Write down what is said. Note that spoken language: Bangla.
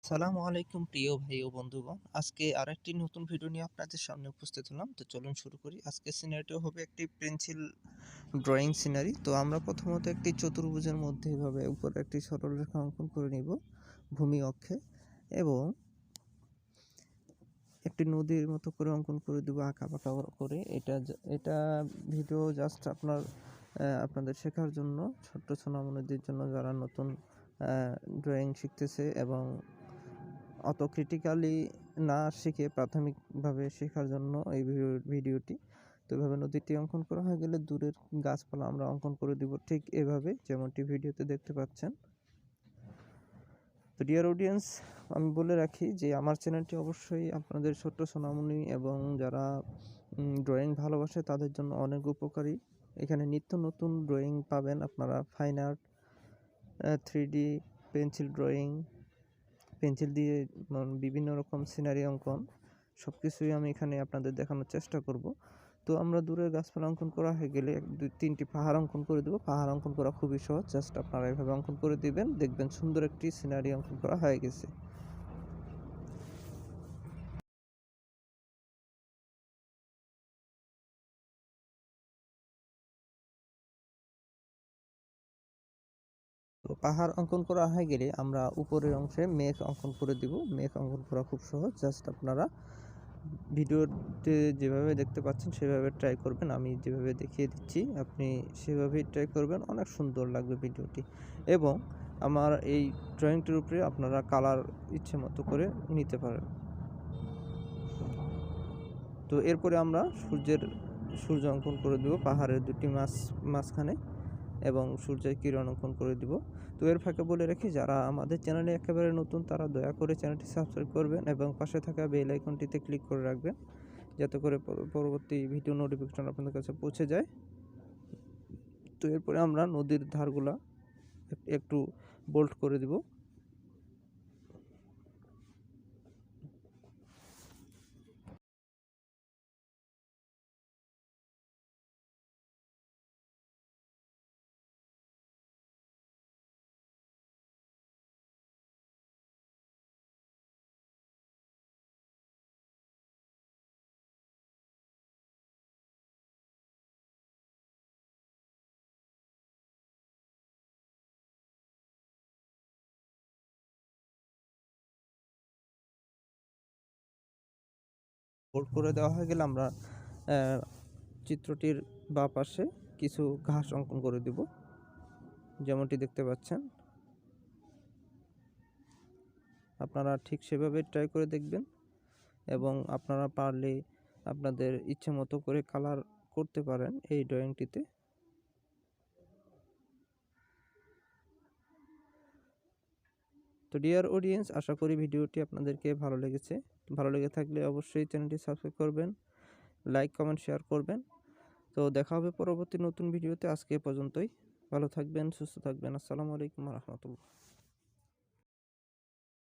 সালামু আলাইকুম প্রিয় ভাই ও বন্ধুগণ। আজকে আরেকটি নতুন ভিডিও নিয়ে আপনাদের সামনে উপস্থিত হলাম। তো চলুন শুরু করি। আজকের সিনারিটা হবে একটি পেন্সিল ড্রয়িং সিনারি। তো আমরা প্রথমত একটি চতুর্ভুজের মধ্যে এভাবে উপরে একটি সরলরেখা অঙ্কন করে নিব ভূমি অক্ষে, এবং একটি নদীর মতো করে অঙ্কন করে দেবো আঁকা-বাঁকা করে। এটা ভিডিও জাস্ট আপনাদের শেখার জন্য, ছোট্ট সোনামণিদের জন্য যারা নতুন ড্রয়িং শিখতেছে এবং অত ক্রিটিক্যালি না শিখে প্রাথমিকভাবে শেখার জন্য এই ভিডিওটি। তো এভাবে নদীটি অঙ্কন করা হয়ে গেলে দূরের গাছপালা আমরা অঙ্কন করে দিব ঠিক এভাবে, যেমনটি ভিডিওতে দেখতে পাচ্ছেন। তো ডিয়ার অডিয়েন্স, আমি বলে রাখি যে আমার চ্যানেলটি অবশ্যই আপনাদের ছোট্ট সোনামণি এবং যারা ড্রয়িং ভালোবাসে তাদের জন্য অনেক উপকারী। এখানে নিত্য নতুন ড্রয়িং পাবেন আপনারা, fine art, 3D, pencil drawing, pencil দিয়ে বিভিন্ন রকম সিনারি অঙ্কন, সব কিছুই আমি এখানে আপনাদের দেখানোর চেষ্টা করব। তো আমরা দূরের গাছপালা অঙ্কন করা হয়ে গেলে 2-3টি পাহাড় অঙ্কন করে দেবো। পাহাড় অঙ্কন করা খুবই সহজ, জাস্ট আপনারা এভাবে অঙ্কন করে দিবেন, দেখবেন সুন্দর একটি সিনারি অঙ্কন করা হয়ে গেছে। তো পাহাড় অঙ্কন করা হয়ে গেলে আমরা উপরের অংশে মেঘ অঙ্কন করে দিব। মেঘ অঙ্কন করা খুব সহজ, জাস্ট আপনারা ভিডিওতে যেভাবে দেখতে পাচ্ছেন সেভাবে ট্রাই করবেন। আমি যেভাবে দেখিয়ে দিচ্ছি আপনি সেভাবেই ট্রাই করবেন, অনেক সুন্দর লাগবে ভিডিওটি। এবং আমার এই ড্রয়িংটির উপরে আপনারা কালার ইচ্ছে মতো করে নিতে পারেন। তো এরপরে আমরা সূর্য অঙ্কন করে দেব পাহাড়ের দুটি মাঝখানে, এবং সূর্যের কিরণ অঙ্কন করে দিব। তো এর ফাঁকে বলে রাখি, যারা আমাদের চ্যানেলে একেবারে নতুন তারা দয়া করে চ্যানেলটি সাবস্ক্রাইব করবেন এবং পাশে থাকা বেল আইকনটিতে ক্লিক করে রাখবেন, যাতে করে পরবর্তী ভিডিও নোটিফিকেশন আপনাদের কাছে পৌঁছে যায়। তো এরপরে আমরা নদীর ধারগুলা একটু বোল্ড করে দিব। বোল্ড করে দেওয়া হয়ে গেলে আমরা চিত্রটির বাঁ পাশে কিছু ঘাস অঙ্কন করে দিব, যেমনটি দেখতে পাচ্ছেন। আপনারা ঠিক সেভাবে ট্রাই করে দেখবেন, এবং আপনারা পারলে আপনাদের ইচ্ছে মতো করে কালার করতে পারেন এই ড্রয়িংটিতে। তো ডিয়ার অডিয়েন্স, আশা করি ভিডিওটি আপনাদেরকে ভালো লেগেছে। ভালো লেগে থাকলে অবশ্যই চ্যানেলটি সাবস্ক্রাইব করবেন, লাইক, কমেন্ট, শেয়ার করবেন। তো দেখা হবে পরবর্তী নতুন ভিডিওতে। আজকে এ পর্যন্তই। ভালো থাকবেন, সুস্থ থাকবেন। আসসালামু আলাইকুম ওয়া রাহমাতুল্লাহ।